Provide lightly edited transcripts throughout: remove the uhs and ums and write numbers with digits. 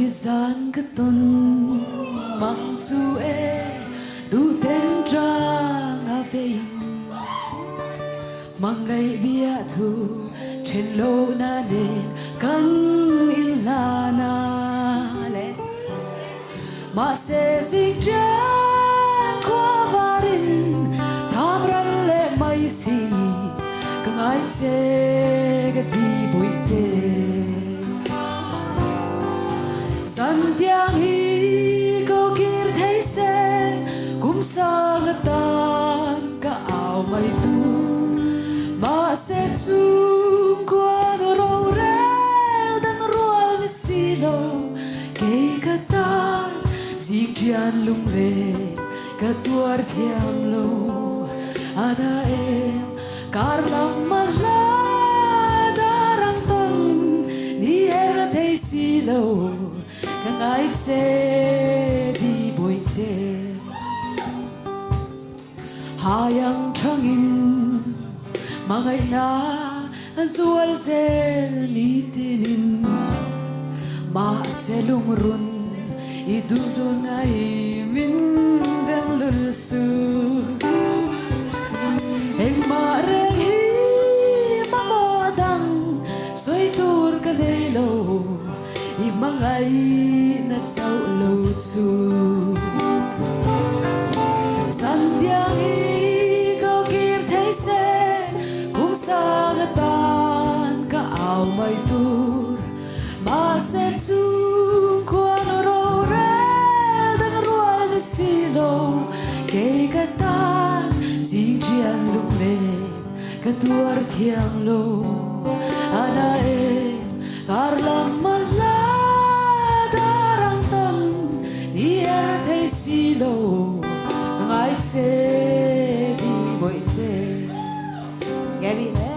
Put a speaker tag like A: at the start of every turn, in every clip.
A: bizan cái ton mang su e du ten trang a bein mang ngày bia thu trên lô na nên kan in la na le mà sẽ dịch trang qua varin tham ran le mai si kang ai che cái đi bụi tê san tiang hi ko kir thấy se cũng sang tan cả áo mây tu mà sẽ chung qua râu rel dan rual silo kê cả ta dịch chian lung le cả tuar thiam lo ana em kar lam mala darang ton ni era thấy silo kang ai che đi bụi tê hayang thangin mangai na zual zel ni tinin ma se lung run i du zo ngai min dang lul su eng ma re hi ma mo dang soi tur ka nei lo i mangai na chau lo chu san tiang hi ko kir thấy se cũng sang tan cả áo mây tur mà sẽ chung qua rô rel dan rual silo kê cả tan jing chian lung le cả tuar thiang lo ana em kar lam mala darang ton ni era thấy silo ngai che đi bụi tê nghe bị thế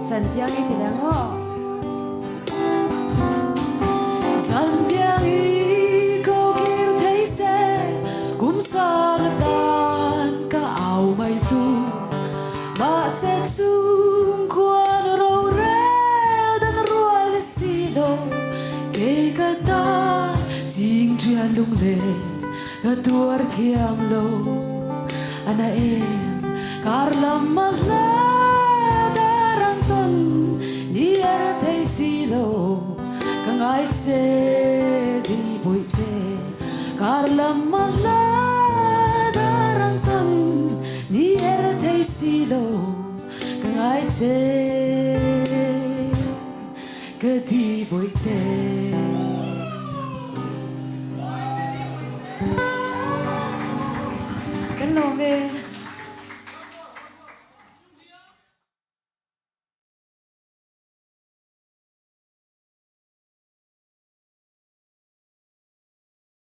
A: Santiang i tidang ho Santiang i ko kir thấy se cũng sang tan cả áo mây tu mà sẽ chung qua râu rel dan rual silo kê cả ta jing chian lung le cả tuar thiam lo ana em kar lam mala ni era thấy silo kang ai che đi bụi tê kar lam mala darang tan ni era thấy silo kang ai che ke đi bụi tê cái lô mê